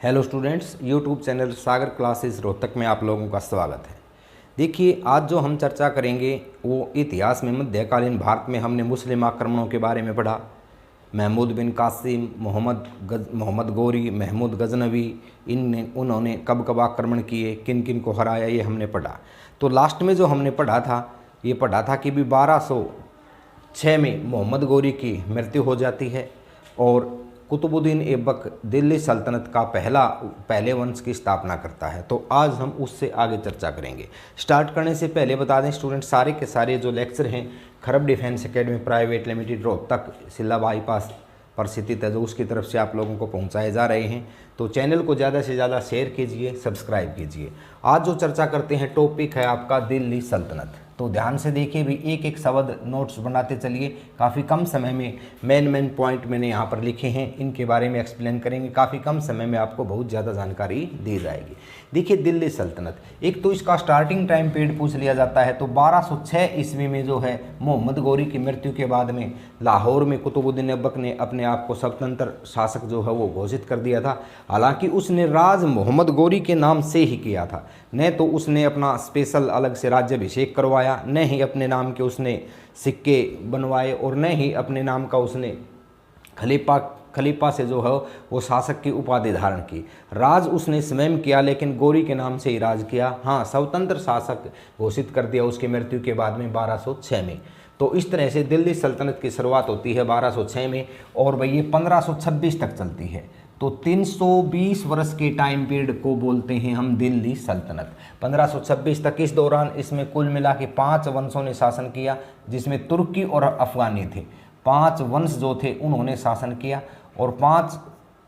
Hello students, YouTube channel सागर classes Rohtak में आप लोगों का स्वागत है। देखिए, आज जो हम चर्चा करेंगे वो इतिहास में मध्यकालीन भारत में हमने मुस्लिम आक्रमणों के बारे में पढ़ा। महमूद बिन कासिम, मोहम्मद गोरी, महमूद गजनवी, उन्होंने कब कब आक्रमण किए, किन किन को हराया, ये हमने पढ़ा। तो लास्ट में जो हमने पढ़ा था कि भी 1206 में मोहम्मद गोरी की मृत्यु हो जाती है और कुतुबुद्दीन ऐबक दिल्ली सल्तनत का पहले वंश की स्थापना करता है। तो आज हम उससे आगे चर्चा करेंगे। स्टार्ट करने से पहले बता दें स्टूडेंट, सारे के सारे जो लेक्चर हैं Kharab defence academy private limited Rohtak सिल्ला बाईपास पर स्थित है, जो उसकी तरफ से आप लोगों को पहुंचाए जा रहे हैं। तो चैनल को ज़्यादा से ज़्यादा शेयर कीजिए, सब्सक्राइब कीजिए। आज जो चर्चा करते हैं टॉपिक है आपका दिल्ली सल्तनत। तो ध्यान से देखिए भी, एक एक शब्द नोट्स बनाते चलिए। काफ़ी कम समय में मेन पॉइंट मैंने यहाँ पर लिखे हैं, इनके बारे में एक्सप्लेन करेंगे। काफ़ी कम समय में आपको बहुत ज़्यादा जानकारी दी जाएगी। देखिए, दिल्ली सल्तनत, एक तो इसका स्टार्टिंग टाइम पीरियड पूछ लिया जाता है। तो 1206 ईस्वी में जो है मोहम्मद गोरी की मृत्यु के बाद में लाहौर में कुतुबुद्दीन ऐबक ने अपने आप को स्वतंत्र शासक जो है वो घोषित कर दिया था। हालांकि उसने राज मोहम्मद गोरी के नाम से ही किया था, न तो उसने अपना स्पेशल अलग से राज्याभिषेक करवाया, न ही अपने नाम के सिक्के बनवाए और न ही अपने नाम का उसने खलीफा से जो है वो शासक की उपाधि धारण की। राज उसने स्वयं किया, लेकिन गोरी के नाम से ही राज किया। हाँ, स्वतंत्र शासक घोषित कर दिया उसकी मृत्यु के बाद में 1206 में। तो इस तरह से दिल्ली सल्तनत की शुरुआत होती है 1206 में और भाई ये 1526 तक चलती है। तो 320 वर्ष के टाइम पीरियड को बोलते हैं हम दिल्ली सल्तनत। 1526 तक, इस दौरान इसमें कुल मिला के 5 वंशों ने शासन किया, जिसमें तुर्की और अफगानी थे। 5 वंश जो थे उन्होंने शासन किया और 5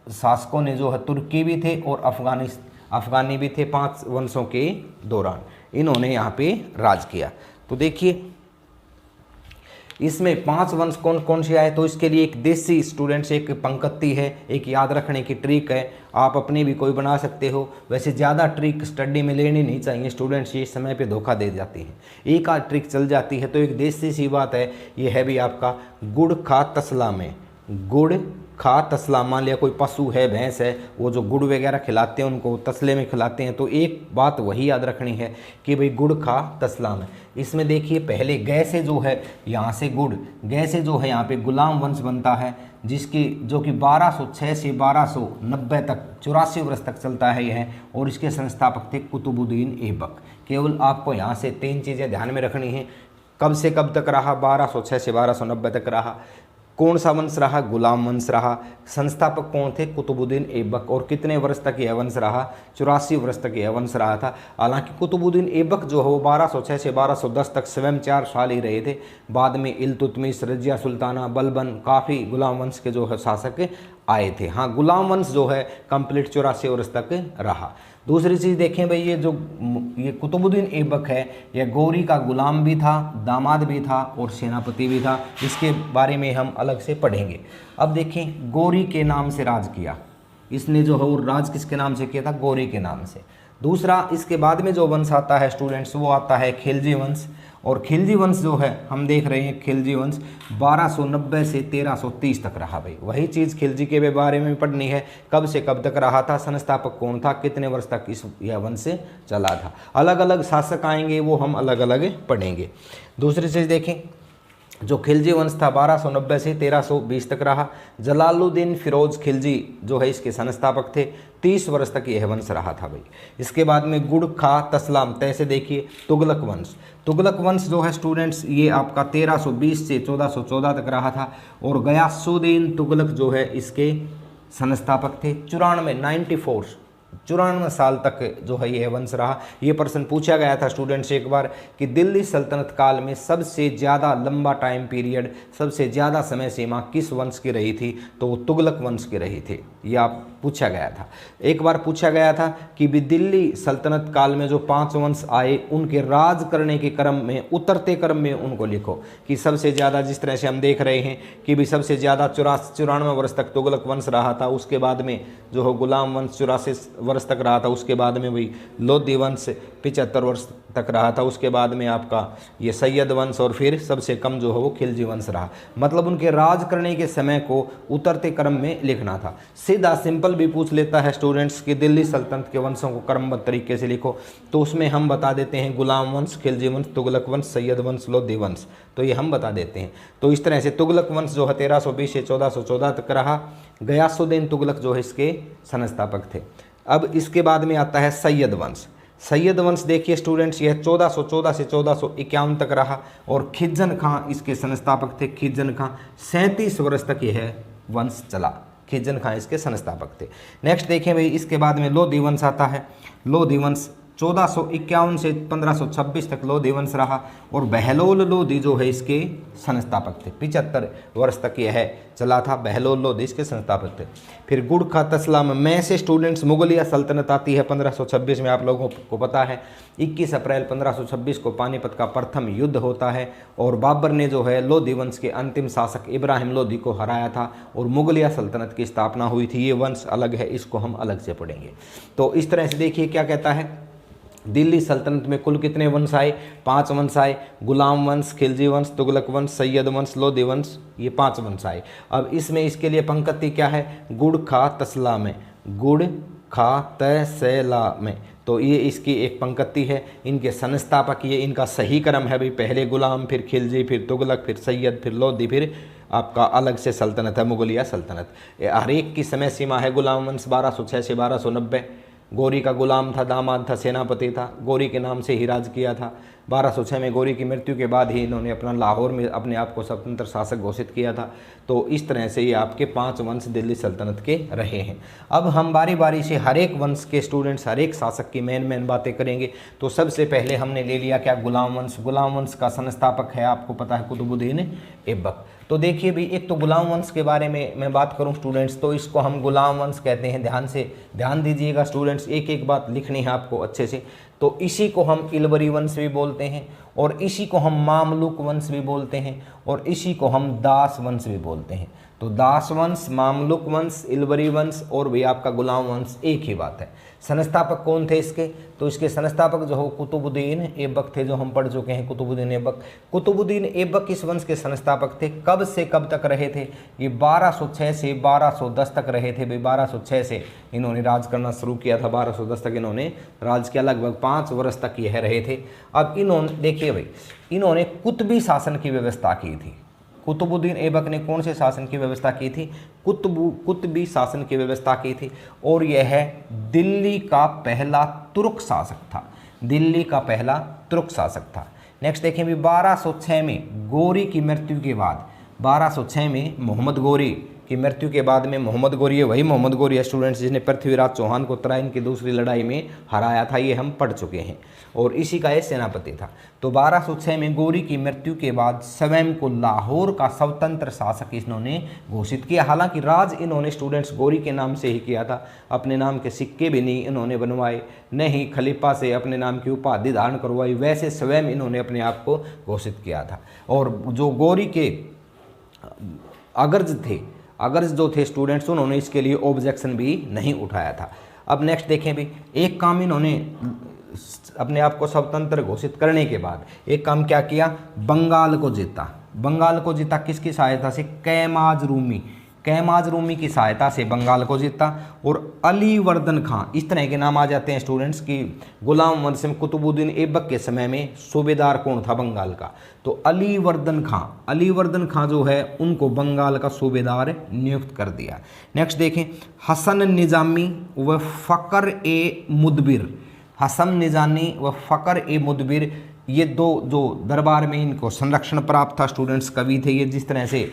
शासकों ने जो है तुर्की भी थे और अफगानी भी थे। 5 वंशों के दौरान इन्होंने यहाँ पे राज किया। तो देखिए, इसमें 5 वंश कौन कौन से आए, तो इसके लिए एक देसी स्टूडेंट्स एक पंक्ति है, एक याद रखने की ट्रिक है। आप अपनी भी कोई बना सकते हो। वैसे ज़्यादा ट्रिक स्टडी में लेनी नहीं चाहिए स्टूडेंट्स, ये समय पे धोखा दे जाती है। एक आध ट्रिक चल जाती है। तो एक देसी सी बात है, ये है भी आपका गुड़ खा तसला में। गुड़ खा तसला, मान लिया कोई पशु है, भैंस है, वो जो गुड़ वगैरह खिलाते हैं उनको तसले में खिलाते हैं। तो एक बात वही याद रखनी है कि भाई गुड़ खा तसला में। इसमें देखिए, पहले गै से जो है यहाँ से गुड़, गै से जो है यहाँ पे गुलाम वंश बनता है, जो कि 1206 से 1290 तक 84 वर्ष तक चलता है यह। और इसके संस्थापक थे कुतुबुद्दीन ऐबक। केवल आपको यहाँ से 3 चीज़ें ध्यान में रखनी है। कब से कब तक रहा, 1206 से 1290 तक रहा। कौन सा वंश रहा, गुलाम वंश रहा। संस्थापक कौन थे, कुतुबुद्दीन ऐबक। और कितने वर्ष तक यह वंश रहा, 84 वर्ष तक यह वंश रहा था। हालांकि कुतुबुद्दीन ऐबक जो है वो 1206 से 1210 तक स्वयं 4 साल ही रहे थे। बाद में इल्तुतमिश, रजिया सुल्ताना, बलबन, काफ़ी गुलाम वंश के जो है शासक आए थे। हाँ, गुलाम वंश जो है कंप्लीट 84 वर्ष तक रहा। दूसरी चीज़ देखें भाई, ये कुतुबुद्दीन ऐबक है, यह गौरी का गुलाम भी था, दामाद भी था और सेनापति भी था। इसके बारे में हम अलग से पढ़ेंगे। अब देखें, गौरी के नाम से राज किया इसने, जो है वो राज किसके नाम से किया था, गौरी के नाम से। दूसरा, इसके बाद में जो वंश आता है स्टूडेंट्स, वो आता है खिलजी वंश। और खिलजी वंश जो है हम देख रहे हैं, खिलजी वंश 1290 से 1330 तक रहा। भाई वही चीज़ खिलजी के बारे में पढ़नी है, कब से कब तक रहा था, संस्थापक कौन था, कितने वर्ष तक यह वंश चला था। अलग अलग शासक आएंगे, वो हम अलग अलग पढ़ेंगे। दूसरी चीज़ देखें, जो खिलजी वंश था 1290 से 1320 तक रहा। जलालुद्दीन फिरोज खिलजी जो है इसके संस्थापक थे। 30 वर्ष तक यह वंश रहा था भाई। इसके बाद में गुड़ खा तसलाम, तैसे देखिए तुगलक वंश। तुगलक वंश जो है स्टूडेंट्स ये आपका 1320 से 1414 तक रहा था। और गयासुद्दीन तुगलक जो है इसके संस्थापक थे। 94 साल तक जो है यह वंश रहा। ये प्रश्न पूछा गया था स्टूडेंट से एक बार कि दिल्ली सल्तनत काल में सबसे ज़्यादा लंबा टाइम पीरियड, सबसे ज़्यादा समय सीमा किस वंश की रही थी, तो वो तुगलक वंश की रही थी। ये आप पूछा गया था। एक बार पूछा गया था कि भी दिल्ली सल्तनत काल में जो 5 वंश आए उनके राज करने के क्रम में, उतरते क्रम में उनको लिखो कि सबसे ज़्यादा, जिस तरह से हम देख रहे हैं कि भी सबसे ज़्यादा 94 वर्ष तक तुगलक वंश रहा था। उसके बाद में जो है गुलाम वंश 84 वर्ष तक रहा था। उसके बाद में वही लोधी वंश 75 वर्ष तक रहा था। उसके बाद में आपका ये सैयद वंश और फिर सबसे कम जो है वो खिलजी वंश रहा। मतलब उनके राज करने के समय को उतरते क्रम में लिखना था। सीधा सिंपल भी पूछ लेता है स्टूडेंट्स कि दिल्ली सल्तनत के वंशों को क्रमबद्ध तरीके से लिखो, तो उसमें हम बता देते हैं गुलाम वंश, खिलजी वंश, तुगलक वंश, सैयद वंश, लोधी वंश, तो ये हम बता देते हैं। तो इस तरह से तुगलक वंश जो है 1320 से 1414 तक रहा। गयासुद्दीन तुगलक जो है इसके संस्थापक थे। अब इसके बाद में आता है सैयद वंश। सैयद वंश देखिए स्टूडेंट्स, यह 1414 से 1451 तक रहा और खिजन खां इसके संस्थापक थे। खिजन खां 37 वर्ष तक यह वंश चला। खिजन खां इसके संस्थापक थे। नेक्स्ट देखें भाई, इसके बाद में लोधी वंश आता है। लोधी वंश 1451 से 1526 तक लोधी वंश रहा और बहलोल लोधी जो है इसके संस्थापक थे। 75 वर्ष तक यह चला था। बहलोल लोधी इसके संस्थापक थे। फिर गुड़ खा तसलाम में से स्टूडेंट्स मुगलिया सल्तनत आती है 1526 में, आप लोगों को पता है। 21 अप्रैल 1526 को पानीपत का प्रथम युद्ध होता है और बाबर ने जो है लोधी वंश के अंतिम शासक इब्राहिम लोधी को हराया था और मुगलिया सल्तनत की स्थापना हुई थी। ये वंश अलग है, इसको हम अलग से पढ़ेंगे। तो इस तरह से देखिए क्या कहता है, दिल्ली सल्तनत में कुल कितने वंश आए? 5 वंश आए। गुलाम वंश, खिलजी वंश, तुगलक वंश, सैयद वंश, लोधी वंश, ये 5 वंश आए। अब इसमें इसके लिए पंक्ति क्या है? गुड़ खा तसला में, गुड़ खा तसला में, तो ये इसकी एक पंक्ति है। इनके संस्थापक ये इनका सही क्रम है भाई, पहले गुलाम, फिर खिलजी, फिर तुगलक, फिर सैयद, फिर लोधी, फिर आपका अलग से सल्तनत है मुगलिया सल्तनत। हर एक की समय सीमा है। गुलाम वंश 1206 से 1290। गौरी का गुलाम था, दामाद था, सेनापति था, गौरी के नाम से ही राज किया था। 1206 में गौरी की मृत्यु के बाद ही इन्होंने अपना लाहौर में अपने आप को स्वतंत्र शासक घोषित किया था। तो इस तरह से ये आपके 5 वंश दिल्ली सल्तनत के रहे हैं। अब हम बारी बारी से हर एक वंश के स्टूडेंट्स, हर एक शासक की मेन बातें करेंगे। तो सबसे पहले हमने ले लिया क्या? गुलाम वंश। गुलाम वंश का संस्थापक है, आपको पता है, कुतुबुद्दीन ऐबक। तो देखिए भी, एक तो गुलाम वंश के बारे में मैं बात करूं स्टूडेंट्स, तो इसको हम गुलाम वंश कहते हैं। ध्यान दीजिएगा स्टूडेंट्स, एक एक बात लिखनी है आपको अच्छे से। तो इसी को हम इलवरी वंश भी बोलते हैं और इसी को हम मामलुक वंश भी बोलते हैं और इसी को हम दास वंश भी बोलते हैं। तो दास वंश, मामलुक वंश, इलवरी वंश और भी आपका गुलाम वंश एक ही बात है। संस्थापक कौन थे इसके? तो इसके संस्थापक जो हो कुतुबुद्दीन ऐबक थे, जो हम पढ़ चुके हैं, कुतुबुद्दीन ऐबक। कुतुबुद्दीन ऐबक इस वंश के संस्थापक थे। कब से कब तक रहे थे? ये 1206 से 1210 तक रहे थे भाई। 1206 से इन्होंने राज करना शुरू किया था, 1210 तक इन्होंने राज किया। लगभग 5 वर्ष तक यह रहे थे। अब इन्होंने देखिए भाई, इन्होंने कुतबी शासन की व्यवस्था की थी। कुतुबुद्दीन ऐबक ने कौन से शासन की व्यवस्था की थी? कुतबी शासन की व्यवस्था की थी और यह दिल्ली का पहला तुर्क शासक था। दिल्ली का पहला तुर्क शासक था। नेक्स्ट देखें भी, 1206 में गौरी की मृत्यु के बाद, 1206 में मोहम्मद गौरी की मृत्यु के बाद में, मोहम्मद गौरी है वही मोहम्मद गौरी है स्टूडेंट्स जिसने पृथ्वीराज चौहान को तराइन की दूसरी लड़ाई में हराया था, ये हम पढ़ चुके हैं और इसी का ये सेनापति था। तो 1206 में गौरी की मृत्यु के बाद स्वयं को लाहौर का स्वतंत्र शासक इन्होंने घोषित किया। हालांकि राज इन्होंने स्टूडेंट्स गौरी के नाम से ही किया था, अपने नाम के सिक्के भी नहीं इन्होंने बनवाए, न ही खलीफा से अपने नाम की उपाधि धारण करवाई, वैसे स्वयं इन्होंने अपने आप को घोषित किया था। और जो गौरी के अगर्ज जो थे स्टूडेंट्स, उन्होंने इसके लिए ऑब्जेक्शन भी नहीं उठाया था। अब नेक्स्ट देखें भी, एक काम इन्होंने अपने आप को स्वतंत्र घोषित करने के बाद एक काम क्या किया? बंगाल को जीता। बंगाल को जीता किसकी सहायता से? कैमाज रूमी की सहायता से बंगाल को जीता। और अली वर्दन खां, इस तरह के नाम आ जाते हैं स्टूडेंट्स की गुलाम वंश में कुतुबुद्दीन ऐबक के समय में सूबेदार कौन था बंगाल का? तो अली वर्दन खां जो है उनको बंगाल का सूबेदार नियुक्त कर दिया। नेक्स्ट देखें, हसन निजामी व फ़कर ए मुदबिर। हसन निजामी व फ़कर ए मुदबिर, ये दो जो दरबार में इनको संरक्षण प्राप्त था स्टूडेंट्स, कवि थे ये। जिस तरह से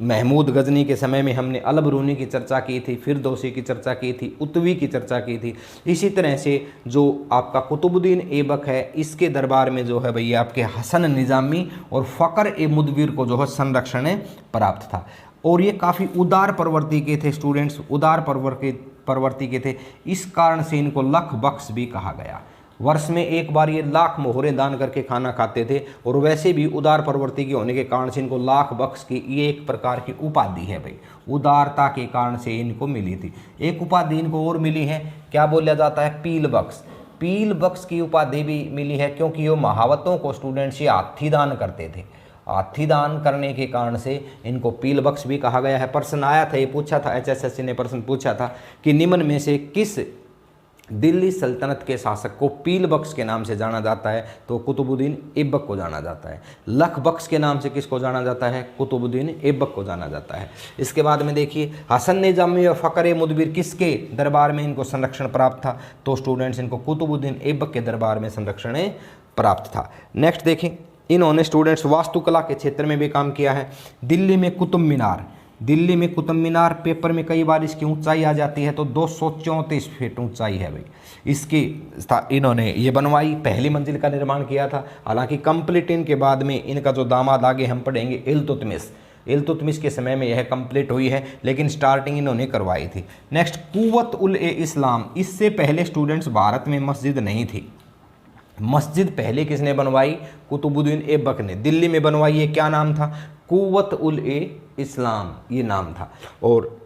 महमूद गजनी के समय में हमने अलबरूनी की चर्चा की थी, फिरदौसी की चर्चा की थी, उतवी की चर्चा की थी, इसी तरह से जो आपका कुतुबुद्दीन ऐबक है इसके दरबार में जो है भैया आपके हसन निजामी और फ़कर ए मुदबिर को जो है संरक्षण प्राप्त था। और ये काफ़ी उदार प्रवृत्ति के थे स्टूडेंट्स, उदार प्रवृत्ति के थे, इस कारण से इनको लख बख्श भी कहा गया। वर्ष में एक बार ये लाख मोहरें दान करके खाना खाते थे और वैसे भी उदार प्रवृत्ति के होने के कारण से इनको लाख बख्श की ये एक प्रकार की उपाधि है भाई, उदारता के कारण से इनको मिली थी। एक उपाधि इनको और मिली है, क्या बोला जाता है? पील बख्श। पील बख्श की उपाधि भी मिली है क्योंकि ये महावतों को स्टूडेंट्स ये हाथी दान करते थे। हाथी दान करने के कारण से इनको पीलबख्श भी कहा गया है। प्रश्न आया था, ये पूछा था, HSSC ने प्रश्न पूछा था कि निम्न में से किस दिल्ली सल्तनत के शासक को पीलबख्श के नाम से जाना जाता है? तो कुतुबुद्दीन ऐबक को जाना जाता है। लखबख्श के नाम से किसको जाना जाता है? कुतुबुद्दीन ऐबक को जाना जाता है। इसके बाद में देखिए, हसन निजामी और फ़खर मुदबिर किसके दरबार में इनको संरक्षण प्राप्त था? तो स्टूडेंट्स इनको कुतुबुद्दीन ऐबक के दरबार में संरक्षण प्राप्त था। नेक्स्ट देखें, इन्होंने स्टूडेंट्स वास्तुकला के क्षेत्र में भी काम किया है। दिल्ली में कुतुब मीनार, दिल्ली में कुतुब मीनार पेपर में कई बार इसकी ऊंचाई आ जाती है, तो 234 फीट ऊंचाई है भाई इसकी। इन्होंने ये बनवाई, पहली मंजिल का निर्माण किया था। हालांकि कंप्लीट इनके बाद में इनका जो दामाद आगे हम पढ़ेंगे इल्तुतमिश के समय में यह कंप्लीट हुई है, लेकिन स्टार्टिंग इन्होंने करवाई थी। नेक्स्ट, कुव्वत उल ए इस्लाम, इससे पहले स्टूडेंट्स भारत में मस्जिद नहीं थी। मस्जिद पहले किसने बनवाई? कुतुबुद्दीन ऐबक ने दिल्ली में बनवाई। ये क्या नाम था? कुव्वत उल ए इस्लाम ये नाम था। और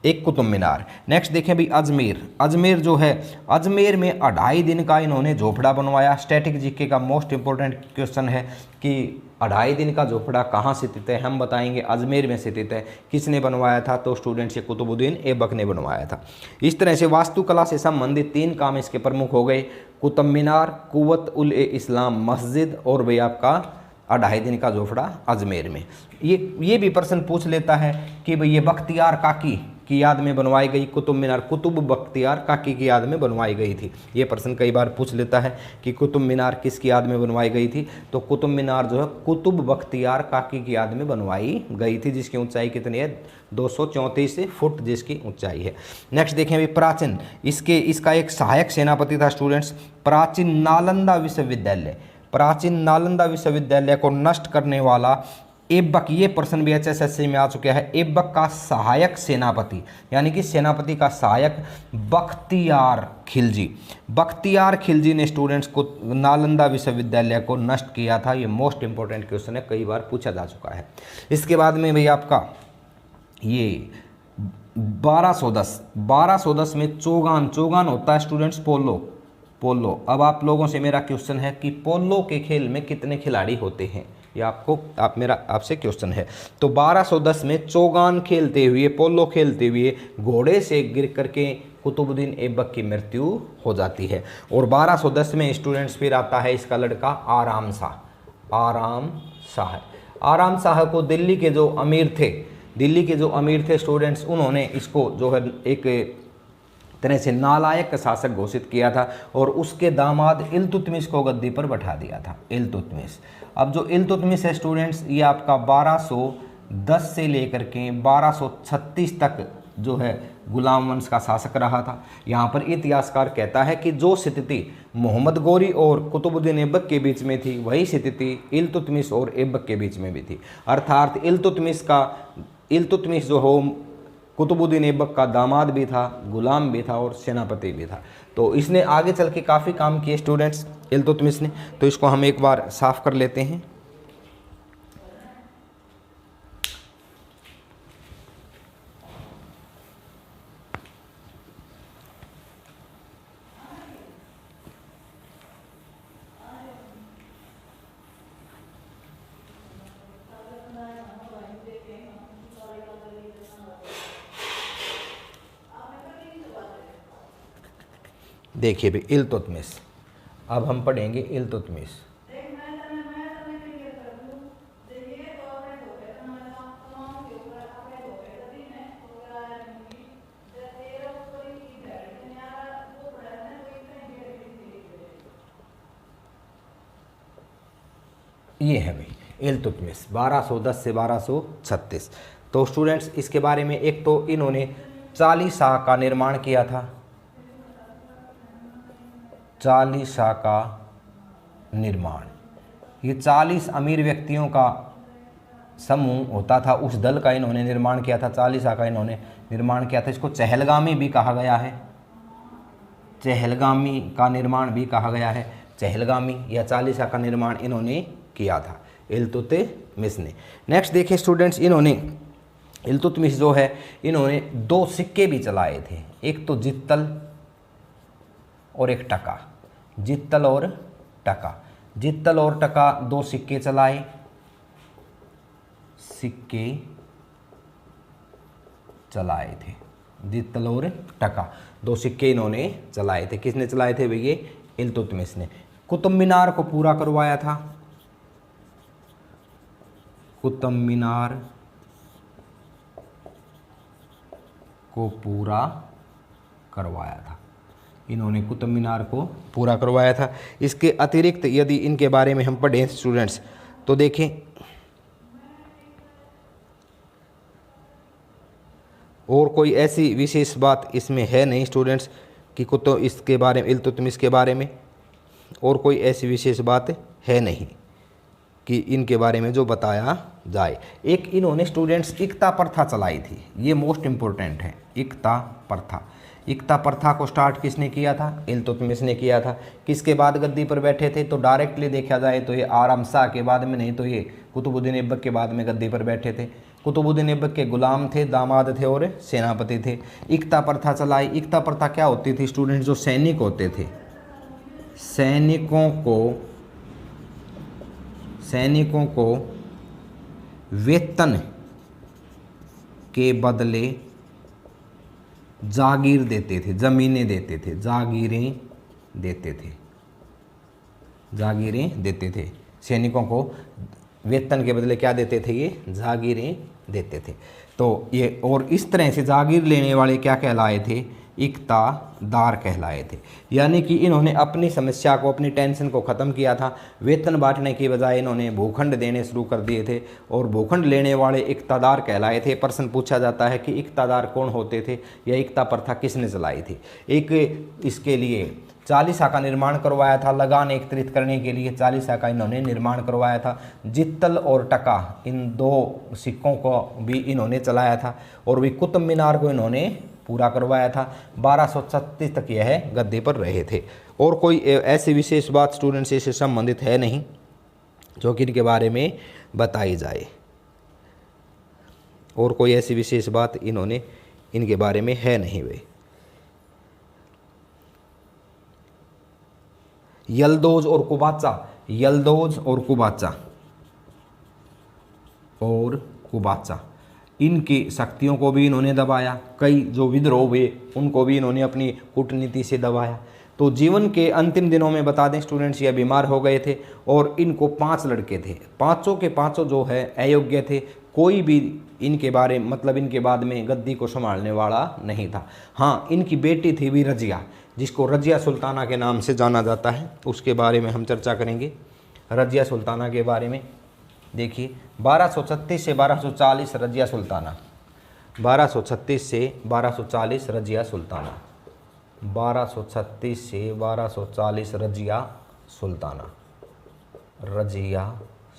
एक कुतुब मीनार। नेक्स्ट देखें भी अजमेर, अजमेर जो है, अजमेर में 2.5 दिन का इन्होंने झोपड़ा बनवाया। स्टैटिक जीके का मोस्ट इंपॉर्टेंट क्वेश्चन है कि 2.5 दिन का झोपड़ा कहाँ स्थित है? हम बताएंगे अजमेर में स्थित है। किसने बनवाया था? तो स्टूडेंट्स ये कुतुबुद्दीन ऐबक ने बनवाया था। इस तरह से वास्तुकला से संबंधित 3 काम इसके प्रमुख हो गए, कुतुब मीनार, कुव्वत उल ए इस्लाम मस्जिद, और भाई आपका 2.5 दिन का झोपड़ा अजमेर में। ये भी प्रश्न पूछ लेता है कि भाई ये बख्तियार काकी की याद में बनवाई गई कुतुब मीनार, कुतुब बख्तियार काकी की याद में बनवाई गई थी। ये प्रश्न कई बार पूछ लेता है कि कुतुब मीनार किसकी याद में बनवाई गई थी? तो कुतुब मीनार जो है कुतुब बख्तियार काकी की याद में बनवाई गई थी, जिसकी ऊंचाई कितनी है? 234 फुट जिसकी ऊंचाई है। नेक्स्ट देखें अभी प्राचीन, इसका एक सहायक सेनापति था स्टूडेंट्स, प्राचीन नालंदा विश्वविद्यालय। प्राचीन नालंदा विश्वविद्यालय को नष्ट करने वाला ऐबक, ये प्रश्न भी HSSC में आ चुका है। ऐबक का सहायक सेनापति, यानी कि सेनापति का सहायक बख्तियार खिलजी। बख्तियार खिलजी ने स्टूडेंट्स को नालंदा विश्वविद्यालय को नष्ट किया था। ये मोस्ट इंपॉर्टेंट क्वेश्चन है, कई बार पूछा जा चुका है। इसके बाद में भाई आपका ये 1210 में चौगान होता है स्टूडेंट्स पोलो। अब आप लोगों से मेरा क्वेश्चन है कि पोलो के खेल में कितने खिलाड़ी होते हैं? ये आपसे क्वेश्चन है। तो 1210 में चौगान खेलते हुए, पोलो खेलते हुए घोड़े से गिर करके कुतुबुद्दीन ऐबक की मृत्यु हो जाती है। और 1210 में स्टूडेंट्स फिर आता है इसका लड़का आराम शाह को दिल्ली के जो अमीर थे स्टूडेंट्स, उन्होंने इसको जो है एक तरह से नालायक शासक घोषित किया था और उसके दामाद इल्तुतमिश को गद्दी पर बैठा दिया था। इल्तुतमिश, अब जो इल्तुतमिश है स्टूडेंट्स, ये आपका 1210 से लेकर के 1236 तक जो है गुलाम वंश का शासक रहा था। यहाँ पर इतिहासकार कहता है कि जो स्थिति मोहम्मद गौरी और कुतुबुद्दीन ऐबक के बीच में थी, वही स्थिति इल्तुतमिश और ऐबक के बीच में भी थी। अर्थात इल्तुतमिश जो हो कुतुबुद्दीन ऐबक का दामाद भी था, गुलाम भी था और सेनापति भी था। तो इसने आगे चल के काफ़ी काम किए स्टूडेंट्स इल्तुतमिश ने। तो इसको हम एक बार साफ कर लेते हैं। देखिए भी इल्तुतमिश, अब हम पढ़ेंगे इल्तुतमिश। ये है भाई इल्तुतमिश 1210 से 1236। तो स्टूडेंट्स इसके बारे में एक तो इन्होंने 40 शाह का निर्माण किया था। 40 शाह का निर्माण, ये 40 अमीर व्यक्तियों का समूह होता था, उस दल का इन्होंने निर्माण किया था। 40 शाह का इन्होंने निर्माण किया था। इसको चहलगामी भी कहा गया है, चहलगामी का निर्माण भी कहा गया है। चहलगामी या 40 शाह का निर्माण इन्होंने किया था इल्तुतमिश ने। नेक्स्ट देखिए स्टूडेंट्स, इल्तुतमिश जो है इन्होंने 2 सिक्के भी चलाए थे, एक तो जित्तल और एक टका। जित्तल और टका 2 सिक्के चलाए। सिक्के चलाए थे। दित्तल और टका, 2 सिक्के इन्होंने चलाए थे। किसने चलाए थे भैया? इल्तुतमिश ने। कुतुब मीनार को पूरा करवाया था, कुतुब मीनार को पूरा करवाया था, इन्होंने कुतुब मीनार को पूरा करवाया था। इसके अतिरिक्त यदि इनके बारे में हम पढ़ें स्टूडेंट्स तो देखें, और कोई ऐसी विशेष बात इसमें है नहीं स्टूडेंट्स कि कुतुब इसके बारे में, इल्तुतमिश के बारे में और कोई ऐसी विशेष बात है नहीं कि इनके बारे में जो बताया जाए। एक इन्होंने स्टूडेंट्स इक्ता प्रथा चलाई थी, ये मोस्ट इम्पोर्टेंट है। इक्ता प्रथा, इक्ता प्रथा को स्टार्ट किसने किया था? इल्तुतमिश ने किया था। किसके बाद गद्दी पर बैठे थे? तो डायरेक्टली देखा जाए तो ये आराम शाह के बाद में, नहीं तो ये कुतुबुद्दीन ऐबक के बाद में गद्दी पर बैठे थे। कुतुबुद्दीन ऐबक के गुलाम थे, दामाद थे और सेनापति थे। इक्ता प्रथा चलाई। इक्ता प्रथा क्या होती थी स्टूडेंट? जो सैनिक होते थे, सैनिकों को वेतन के बदले जागीर देते थे, जमीनें देते थे, जागीरें देते थे। सैनिकों को वेतन के बदले क्या देते थे? ये जागीरें देते थे। तो ये, और इस तरह से जागीर लेने वाले क्या कहलाए थे? इक्तादार कहलाए थे। यानी कि इन्होंने अपनी समस्या को, अपनी टेंशन को ख़त्म किया था। वेतन बांटने की बजाय इन्होंने भूखंड देने शुरू कर दिए थे और भूखंड लेने वाले इक्तादार कहलाए थे। प्रश्न पूछा जाता है कि इक्तादार कौन होते थे या इक्ता प्रथा किसने चलाई थी? एक इसके लिए चालीसा का निर्माण करवाया था, लगान एकत्रित करने के लिए चालीसा का इन्होंने निर्माण करवाया था। जित्तल और टका, इन 2 सिक्कों को भी इन्होंने चलाया था और भी कुतुब मीनार को इन्होंने पूरा करवाया था। 1236 तक यह गद्दे पर रहे थे। और कोई ऐसी विशेष बात स्टूडेंट्स से संबंधित है नहीं जो कि इनके बारे में बताई जाए, और कोई ऐसी विशेष बात इन्होंने इनके बारे में है नहीं। वे यल्दोज और कुबाचा, इनकी शक्तियों को भी इन्होंने दबाया। कई जो विद्रोह हुए उनको भी इन्होंने अपनी कूटनीति से दबाया। तो जीवन के अंतिम दिनों में बता दें स्टूडेंट्स, ये बीमार हो गए थे और इनको 5 लड़के थे। 5 के 5 जो है अयोग्य थे। कोई भी इनके बारे मतलब इनके बाद में गद्दी को संभालने वाला नहीं था। हाँ, इनकी बेटी थी भी रजिया, जिसको रजिया सुल्ताना के नाम से जाना जाता है। उसके बारे में हम चर्चा करेंगे। रजिया सुल्ताना के बारे में देखिए, 1236 से 1240 रजिया सुल्ताना, 1236 से 1240 रजिया सुल्ताना, 1236 से 1240 रजिया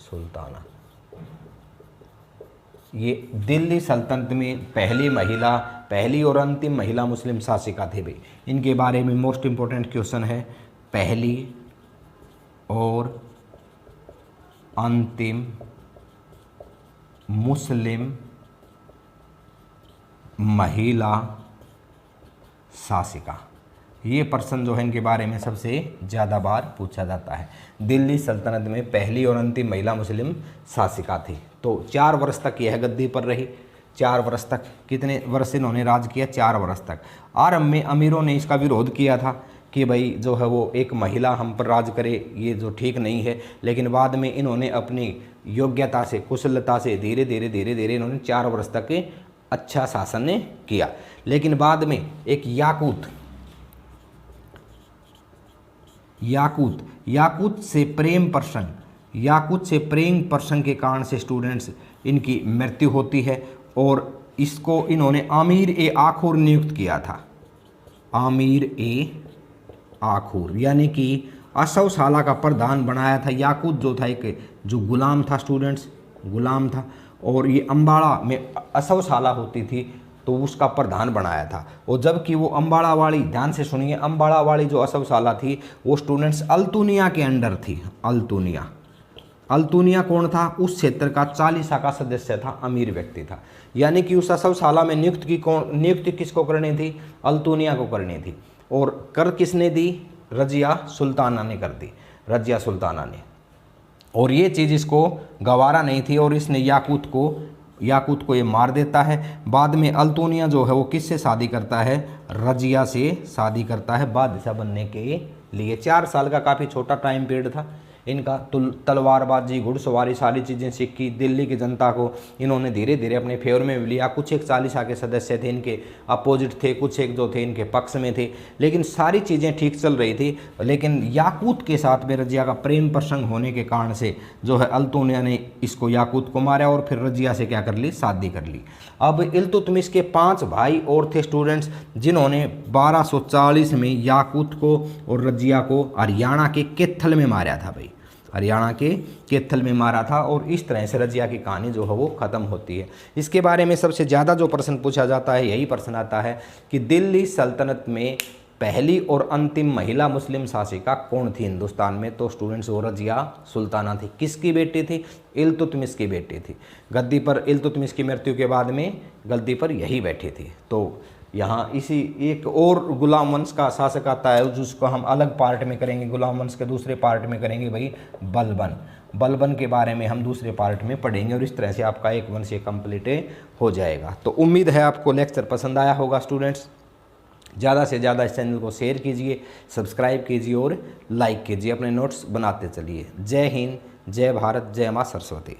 सुल्ताना। ये दिल्ली सल्तनत में पहली और अंतिम महिला मुस्लिम शासिका थे भाई। इनके बारे में मोस्ट इम्पोर्टेंट क्वेश्चन है, पहली और अंतिम मुस्लिम महिला शासिका। ये प्रश्न जो है इनके बारे में सबसे ज़्यादा बार पूछा जाता है। दिल्ली सल्तनत में पहली और अंतिम महिला मुस्लिम शासिका थी। तो 4 वर्ष तक यह गद्दी पर रही। 4 वर्ष तक, कितने वर्ष इन्होंने राज किया? 4 वर्ष तक। आरंभ में अमीरों ने इसका विरोध किया था कि भाई जो है वो एक महिला हम पर राज करे, ये जो ठीक नहीं है। लेकिन बाद में इन्होंने अपनी योग्यता से, कुशलता से धीरे धीरे इन्होंने 4 वर्ष तक अच्छा शासन किया। लेकिन बाद में एक याकूत से प्रेम प्रसंग के कारण से स्टूडेंट्स इनकी मृत्यु होती है और इसको इन्होंने आमीर ए आखुर नियुक्त किया था। आमीर ए आखुर यानी कि असवशाला का प्रधान बनाया था। याकूत जो था एक जो गुलाम था स्टूडेंट्स, गुलाम था, और ये अम्बाड़ा में असवशाला होती थी तो उसका प्रधान बनाया था। और जबकि वो अम्बाड़ा वाली, ध्यान से सुनिए, अम्बाड़ा वाली जो असवशाला थी वो स्टूडेंट्स अल्तुनिया के अंडर थी। अल्तुनिया कौन था? उस क्षेत्र का चालीसा का सदस्य था, अमीर व्यक्ति था। यानी कि उस असवशाला में नियुक्ति किसको करनी थी? अल्तुनिया को करनी थी। और कर किसने दी? रजिया सुल्ताना ने कर दी, रजिया सुल्ताना ने। और ये चीज़ इसको गवारा नहीं थी और इसने याकूत को ये मार देता है। बाद में अल्तुनिया जो है वो किससे शादी करता है, रजिया से शादी करता है बादशाह बनने के लिए। 4 साल का काफ़ी छोटा टाइम पीरियड था इनका। तलवारबाजी, घुड़सवारी, सारी चीज़ें सीखी। दिल्ली की जनता को इन्होंने धीरे धीरे अपने फेवर में लिया। कुछ एक चालीसा के सदस्य थे इनके अपोजिट थे, कुछ एक जो थे इनके पक्ष में थे, लेकिन सारी चीज़ें ठीक चल रही थी। लेकिन याकूत के साथ में रजिया का प्रेम प्रसंग होने के कारण से जो है अल्तुनिया ने इसको याकूत को मारा और फिर रजिया से क्या कर ली, शादी कर ली। अब इल्तुतमिश के 5 भाई और थे स्टूडेंट्स, जिन्होंने 1240 में याकूत को और रजिया को हरियाणा के कैथल में मारा था भाई, हरियाणा के कैथल में मारा था। और इस तरह से रजिया की कहानी जो है वो ख़त्म होती है। इसके बारे में सबसे ज़्यादा जो प्रश्न पूछा जाता है यही प्रश्न आता है कि दिल्ली सल्तनत में पहली और अंतिम महिला मुस्लिम शासिका कौन थी हिंदुस्तान में। तो स्टूडेंट्स वो रजिया सुल्ताना थी। किसकी बेटी थी, इल्तुतमिश की बेटी थी। गद्दी पर इल्तुतमिश की मृत्यु के बाद में गद्दी पर यही बैठी थी। तो यहाँ इसी एक और गुलाम वंश का शासक आता है जिसको हम अलग पार्ट में करेंगे, गुलाम वंश के दूसरे पार्ट में करेंगे भाई बलबन के बारे में हम दूसरे पार्ट में पढ़ेंगे। और इस तरह से आपका एक वंश ये कंप्लीट हो जाएगा। तो उम्मीद है आपको लेक्चर पसंद आया होगा स्टूडेंट्स। ज़्यादा से ज़्यादा इस चैनल को शेयर कीजिए, सब्सक्राइब कीजिए और लाइक कीजिए, अपने नोट्स बनाते चलिए। जय हिंद, जय भारत, जय माँ सरस्वती।